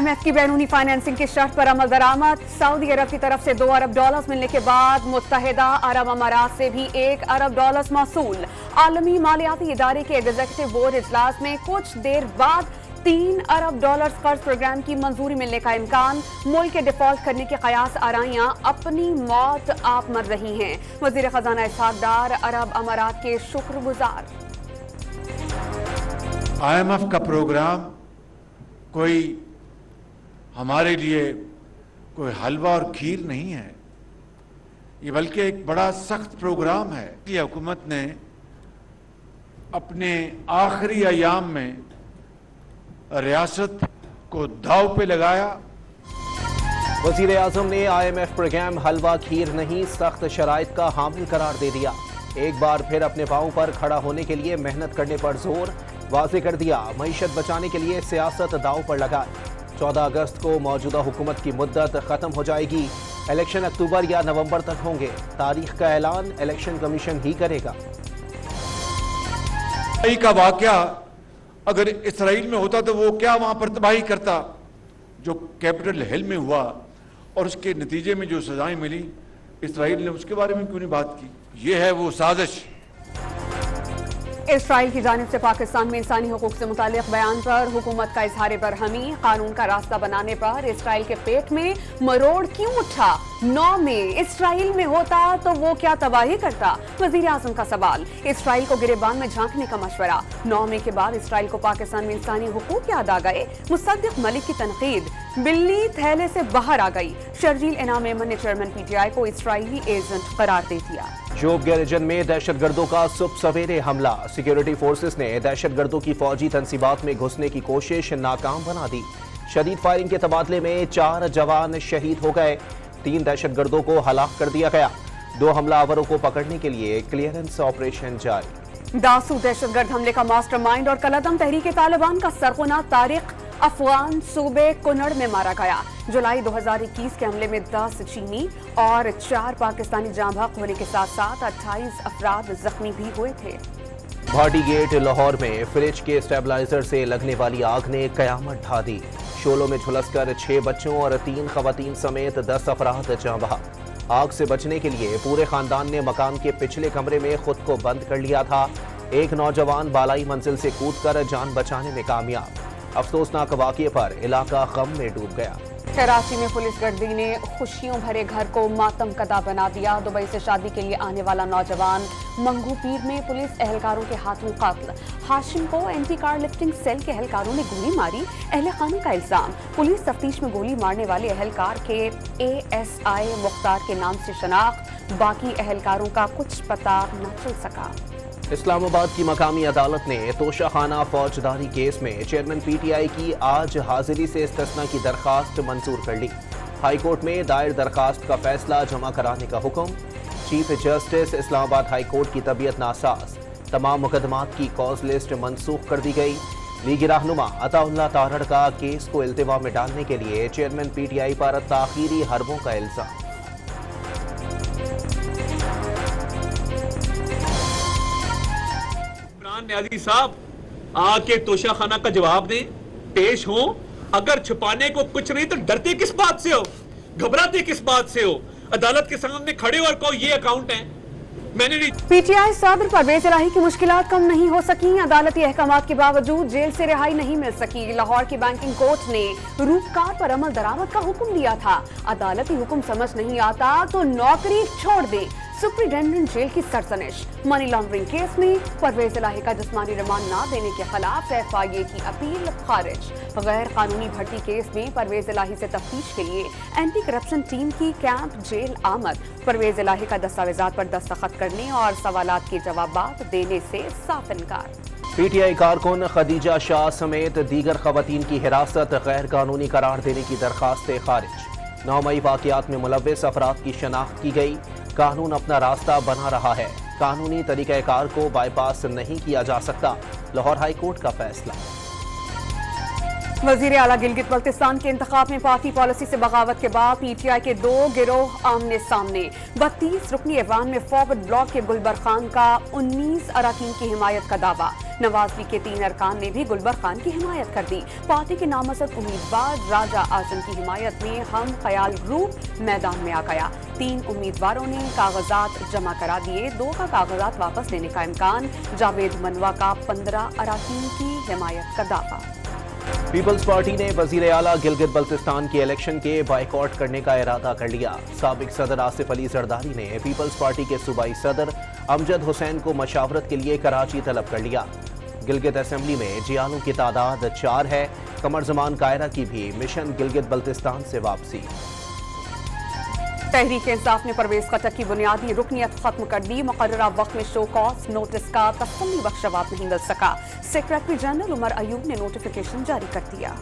IMF की बैरूनी financing की शर्त पर अमल दरामद। सऊदी अरब की तरफ से $2 अरब मिलने के बाद मुत्तहिदा अरब अमारात से भी $1 अरब मौसूल। आलमी मालियाती इदारे के एग्जीक्यूटिव बोर्ड इजलास में कुछ देर बाद $3 अरब कर्ज प्रोग्राम की मंजूरी मिलने का इम्कान। मुल्क के डिफॉल्ट करने के कयास आराइयां अपनी मौत आप मर रही हैं। वजीर खजाना इसहाक डार अरब अमारात के शुक्रगुजार। IMF का प्रोग्राम कोई हमारे लिए कोई हलवा और खीर नहीं है, ये बल्कि एक बड़ा सख्त प्रोग्राम है। ये हुकूमत ने अपने आखिरी अयाम में रियासत को दांव पे लगाया। वजीर आजम ने IMF प्रोग्राम हलवा खीर नहीं, सख्त शराइत का हामिल करार दे दिया। एक बार फिर अपने पांव पर खड़ा होने के लिए मेहनत करने पर जोर वाज़ेह कर दिया। मईशत बचाने के लिए सियासत दांव पर लगाए। 14 अगस्त को मौजूदा हुकूमत की मुद्दत खत्म हो जाएगी। इलेक्शन अक्टूबर या नवंबर तक होंगे। तारीख का ऐलान इलेक्शन कमीशन ही करेगा। का वाकया अगर इसराइल में होता तो वो क्या वहां पर तबाही करता जो कैपिटल हिल में हुआ, और उसके नतीजे में जो सजाएं मिली, इसराइल ने उसके बारे में क्यों नहीं बात की? ये है वो साजिश। इसराइल की जानिब से पाकिस्तान में इंसानी हुकूक से मुतालिक बयान पर हुकूमत का इजहार बरहमी। कानून का रास्ता बनाने पर इसराइल के पेट में मरोड़ क्यों उठा? 9 में इसराइल में होता तो वो क्या तबाही करता? वजीर आजम का सवाल। इसराइल को गिरेबान में झांकने का मशवरा। 9 में के बाद इसराइल को पाकिस्तान में इंसानी हुकूक याद आ गए। मुसद्दिक मलिक की तनकीद। बिल्ली थैले से बाहर आ गई। शर्जील इनाम एमन ने चेयरमैन PTI को इसराइली एजेंट करार दे दिया। जोब गैरिजन में दहशतगर्दों का सुबह सवेरे हमला। सिक्योरिटी फोर्सेस ने दहशतगर्दों की फौजी तंसीबात में घुसने की कोशिश नाकाम बना दी। शदीद फायरिंग के तबादले में 4 जवान शहीद हो गए। 3 दहशतगर्दों को हलाक कर दिया गया। 2 हमलावरों को पकड़ने के लिए क्लियरेंस ऑपरेशन जारी। दासू दहशतगर्द हमले का मास्टरमाइंड और कलदम तहरीक तालिबान का सरगना तारिक अफगान सूबे कुनड़ में मारा गया। जुलाई 2021 के हमले में 10 चीनी और 4 पाकिस्तानी जाँ बहक होने के साथ साथ 28 अफराद जख्मी भी हुए थे। भाटी गेट लाहौर में फ्रिज के स्टेबलाइजर से लगने वाली आग ने कयामत ढा दी। शोलों में झुलसकर 6 बच्चों और 3 खवातीन समेत 10 अफराद जाँ बहक। आग से बचने के लिए पूरे खानदान ने मकान के पिछले कमरे में खुद को बंद कर लिया था। एक नौजवान बालाई मंजिल से कूदकर जान बचाने में कामयाब। अफसोसनाक वाक़ये पर इलाका गम में डूब गया। कराची में पुलिस गर्दी ने खुशियों भरे घर को मातम कदा बना दिया। दुबई से शादी के लिए आने वाला नौजवान मंगू पीर में पुलिस एहलकारों के हाथों कत्ल। हाशिम को एंटी कार लिफ्टिंग सेल के एहलकारों ने गोली मारी। अहले खाने का इल्जाम। पुलिस तफ्तीश में गोली मारने वाले एहलकार के ASI मुख्तार के नाम से शनाख्त। बाकी एहलकारों का कुछ पता न चल सका। इस्लामाबाद की मकामी अदालत ने तोशाखाना फौजदारी केस में चेयरमैन PTI की आज हाजिरी से इस्तिस्ना की दरखास्त मंजूर कर ली। हाई कोर्ट में दायर दरखास्त का फैसला जमा कराने का हुक्म। Chief justice Islamabad high court की तबीयत नासाज। तमाम मुकदमात की कॉज लिस्ट मनसूख कर दी गई। लीगी रहनुमा अताउल्लाह तारड़ का केस को इल्तिवा में डालने के लिए चेयरमैन PTI पर ताखीरी हरबों का इल्जाम। न्याजी साहब आके तोशाखाना का जवाब दें, पेश हो। अगर छुपाने को कुछ नहीं तो डरते किस बात से हो, घबराते किस बात से हो? अदालत के सामने खड़े और कहो ये अकाउंट है। मैंने नहीं। PTI सदर परवेज इलाही की मुश्किलात कम नहीं हो सकी। अदालती अहकामात के बावजूद जेल से रिहाई नहीं मिल सकी। लाहौर की बैंकिंग कोर्ट ने रूपकार पर अमल दरामद का हुक्म दिया था। अदालती हुक्म समझ नहीं आता तो नौकरी छोड़ दे। सुप्रिंटेंडेंट जेल की सरसनिश। मनी लॉन्ड्रिंग केस में परवेज इलाही का जिस्मानी रिमांड न देने के खिलाफ FIA की अपील खारिज। गैर कानूनी भर्ती केस में परवेज इलाही से तफ्तीश के लिए एंटी करप्शन टीम की कैंप जेल आमद। परवेज इलाही का दस्तावेजात पर दस्तखत करने और सवालात के जवाबात देने से साफ इनकार। PTI कारकुन खदीजा शाह समेत दीगर खवातीन की हिरासत गैर कानूनी करार देने की दरखास्त खारिज। 9 मई वाक़यात में मुलव्विस अफराद की शनाख्त की गई। कानून अपना रास्ता बना रहा है। कानूनी तरीक़ाकार को बाईपास नहीं किया जा सकता। लाहौर हाई कोर्ट का फैसला। वजीर आला गिलगित बल्तिस्तान के इंतखाब में पार्टी पॉलिसी से बगावत के बाद PTI के 2 गिरोह आमने सामने। 32 रुकनी ऐवान में फॉरवर्ड ब्लॉक के गुलबर खान का 19 अरकान की हिमायत का दावा। नवाज लीग के 3 अरकान ने भी गुलबर खान की हिमायत कर दी। पार्टी के नामजद उम्मीदवार राजा आजम की हिमायत में हम ख्याल ग्रुप मैदान में आ गया। 3 उम्मीदवारों ने कागजात जमा करा दिए। 2 का कागजात वापस लेने का इम्कान। जावेद मनवा का 15 अरकान की हिमायत का दावा। पीपल्स पार्टी ने वजीर आला गिलगित बल्तिस्तान के इलेक्शन के बाइकआउट करने का इरादा कर लिया। साबिक सदर आसिफ अली जरदारी ने पीपल्स पार्टी के सूबाई सदर अमजद हुसैन को मशावरत के लिए कराची तलब कर लिया। गिलगित असेंबली में जियालों की तादाद 4 है। कमर जमान कायरा की भी मिशन गिलगित बल्तिस्तान से वापसी। तहरीक इंसाफ ने परवेज खट्टर की बुनियादी रुकनियत खत्म कर दी। मुकर्ररा वक्त में शो कॉज नोटिस का तसल्ली बख्श जवाब नहीं मिल सका। सेक्रेटरी जनरल उमर अयूब ने नोटिफिकेशन जारी कर दिया।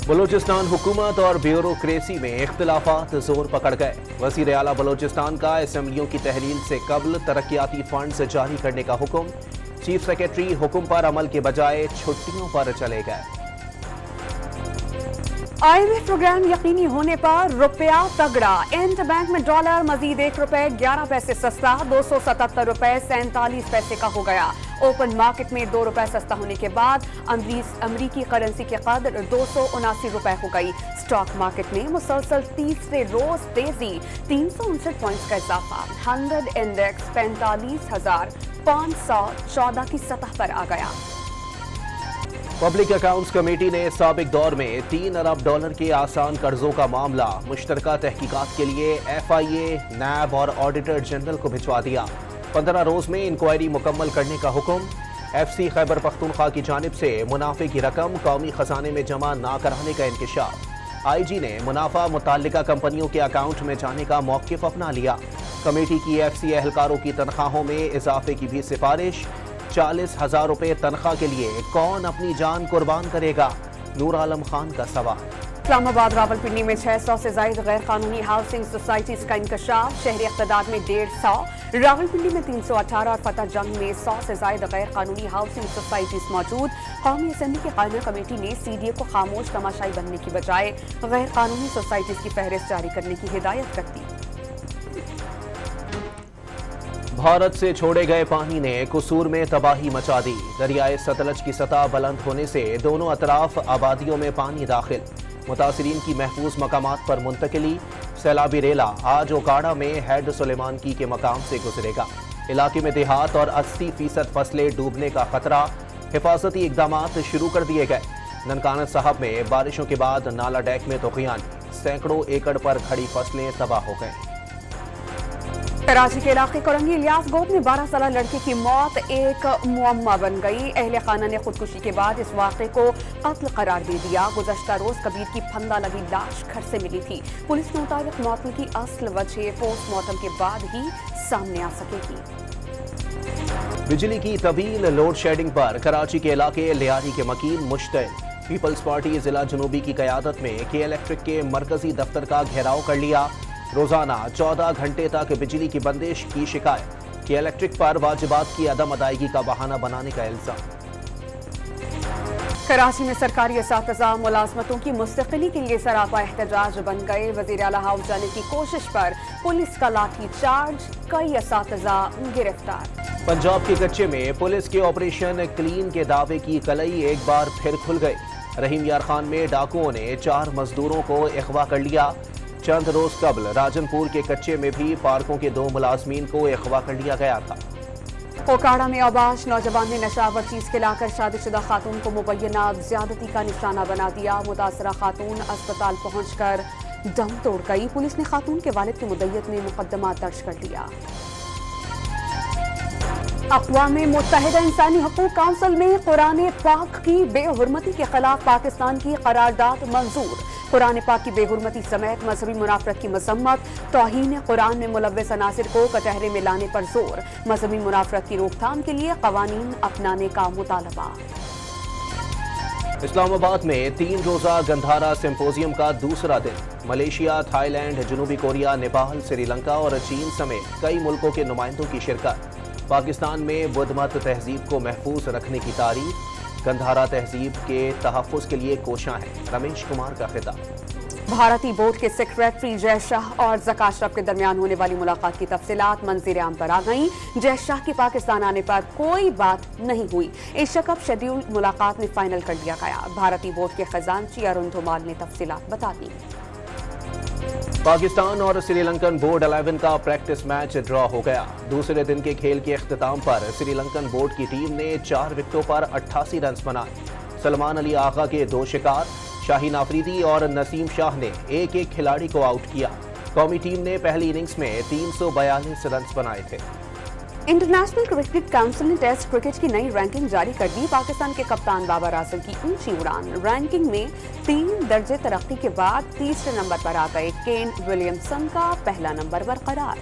बलूचिस्तान हुकूमत और ब्यूरोक्रेसी में इख्तिलाफात जोर पकड़ गए। वजीर आला बलूचिस्तान का असेंबलियों की तहलील से कबल तरक्याती फंड्स जारी करने का हुक्म। चीफ सेक्रेटरी हुक्म पर अमल के बजाय छुट्टियों पर चले गए। IMF प्रोग्राम यकीनी होने पर रुपया तगड़ा। इंट बैंक में डॉलर मजीद ₹1.11 सस्ता 277 रुपए 47 पैसे का हो गया। ओपन मार्केट में 2 रुपए सस्ता होने के बाद अमरीकी करेंसी की कदर 279 रुपए हो गई। स्टॉक मार्केट में मुसलसल तीसरे रोज तेजी। 359 पॉइंट्स का इजाफा। 100 इंडेक्स 45,514 की सतह पर आ गया। पब्लिक अकाउंट्स कमेटी ने साबिक दौर में $3 अरब के आसान कर्जों का मामला मुश्तरका तहकीकात के लिए FIA, NAB और ऑडिटर जनरल को भिजवा दिया। 15 रोज में इंक्वायरी मुकम्मल करने का हुक्म। FC खैबर पख्तूनख्वा की जानिब से मुनाफे की रकम कौमी खजाने में जमा ना कराने का इंकशाफ। IG ने मुनाफा मुताल्लिका कंपनियों के अकाउंट में जाने का मौक़िफ़ अपना लिया। कमेटी की FC एहलकारों की तनख्वाहों में इजाफे की भी सिफारिश। 40,000 रुपए तनख्वाह के लिए कौन अपनी जान कुर्बान करेगा? नूर आलम खान का सवाल। इस्लामाबाद रावलपिंडी में 600 से ज्यादा गैर कानूनी हाउसिंग सोसाइटीज का इंकशाफ। शहरी इक़्तिदार में 150। रावलपिंडी में 318 और फतेह जंग में 100 से ज्यादा गैर कानूनी हाउसिंग सोसाइटीज मौजूद। कौमी असेंबली की कायमा कमेटी ने CDA को खामोश तमाशाई बनने की बजाय गैर कानूनी सोसाइटीज की फहरिस्त जारी करने की हिदायत कर दी। भारत से छोड़े गए पानी ने कसूर में तबाही मचा दी। दरियाए सतलज की सतह बुलंद होने से दोनों अतराफ आबादियों में पानी दाखिल। मुतासिरीन की महफूज मकामात पर मुंतकिली। सैलाबी रेला आज ओकाड़ा में हेड सुलेमानकी के मकाम से गुजरेगा। इलाके में देहात और 80% फसलें डूबने का खतरा। हिफाजती इकदामात शुरू कर दिए गए। ननकाना साहब में बारिशों के बाद नाला डैक में तूफ़ान। सैकड़ों एकड़ पर खड़ी फसलें तबाह हो गई। कराची के इलाके कोरंगी इलियास गोद में 12 साल लड़के की मौत एक मुअम्मा बन गई। अहले खाना ने खुदकुशी के बाद इस वाक़े को कत्ल करार दे दिया। गुज़श्ता रोज कबीर की फंदा लगी लाश घर से मिली थी। पुलिस के मुताबिक मौत की असल वजह पोस्टमार्टम के बाद ही सामने आ सकेगी। बिजली की तवील लोड शेडिंग पर कराची के इलाके लियारी के मकीन मुश्तइल। पीपल्स पार्टी जिला जनूबी की क़यादत में के इलेक्ट्रिक के मरकजी दफ्तर का घेराव कर लिया। रोजाना 14 घंटे तक बिजली की बंदिश की शिकायत। के इलेक्ट्रिक पर वाजिबात की अदम अदायगी का बहाना बनाने का इल्जाम। कराची में सरकारी असातिज़ा मुलाजमतों की मुस्तकिली के लिए सरापा एहतजाज बन गए। वज़ीर आला हाउस जाने की कोशिश पर पुलिस का लाठी चार्ज। कई असातिज़ा गिरफ्तार। पंजाब के कच्चे में पुलिस के ऑपरेशन क्लीन के दावे की कलई एक बार फिर खुल गई। रहीम यार खान में डाकुओं ने 4 मजदूरों को अगवा कर लिया। चंद रोज कबल राजनपुर के कच्चे में भी पार्कों के 2 मुलाजमीन को अगवा कर लिया गया था। ओकाड़ा में अबाश नौजवान ने नशावर चीज खिलाकर शादीशुदा खातून को मुबैना ज्यादती का निशाना बना दिया। मुतासरा खातून अस्पताल पहुंचकर दम तोड़ गई। पुलिस ने खातून के वालिद की मुद्दत में मुकदमा दर्ज कर लिया। अक़वाम मुत्तहिदा इंसानी हकूक़ काउंसिल में कुरान पाक की बेहुरमती के खिलाफ पाकिस्तान की करारदाद मंजूर। कुरान पाक की बेहुरमती समेत मजहबी मुनाफरत की मजम्मत। तौहीन कुरान में मुलव्वस अनासिर को कटहरे में लाने पर जोर। मजहबी मुनाफरत की रोकथाम के लिए कवानीन अपनाने का मुतालबा। इस्लामाबाद में 3 रोजा गंधारा सिंपोजियम का दूसरा दिन। मलेशिया, थाईलैंड, जनूबी कोरिया, नेपाल, श्रीलंका और चीन समेत कई मुल्कों के नुमाइंदों की शिरकत। पाकिस्तान में बुद्ध मत तहजीब को महफूज रखने की तारीफ। گندھارا تہذیب کے تحفظ کے لیے کوشاں ہیں، رمیش کمار کا خطاب۔ بھارتی بورڈ کے سیکریٹری جے شاہ اور زکا اشرف کے درمیان ہونے والی ملاقات کی تفصیلات منظر عام پر آ گئیں۔ جے شاہ کے پاکستان آنے پر کوئی بات نہیں ہوئی۔ ایشیا کپ شیڈیول ملاقات میں فائنل کر دیا گیا۔ بھارتی بورڈ کے خزانچی ارون دھومال نے تفصیلات بتا دی۔ پاکستان اور سری لنکن بورڈ 11 کا پریکٹس میچ ڈرا ہو گیا۔ دوسرے دن کے کھیل کے اختتام پر سری لنکن بورڈ کی ٹیم نے 4 وکٹوں پر 88 رنز بنائے۔ سلمان علی آغا کے 2 شکار، شاہین آفریدی اور نسیم شاہ نے ایک کھلاڑی کو آؤٹ کیا۔ قومی ٹیم نے پہلی اننگز میں 342 رنز بنائے تھے۔ انٹرنیشنل کرکٹ کونسل نے ٹیسٹ کرکٹ کی نئی رینکنگ جاری کر دی۔ پاکستان کے کپتان بابر اعظم کی اونچی اڑان، رینکنگ میں 3 درجے ترقی کے بعد تیسرے نمبر پر آ گئے۔ کین ولیمسن کا پہلا نمبر برقرار۔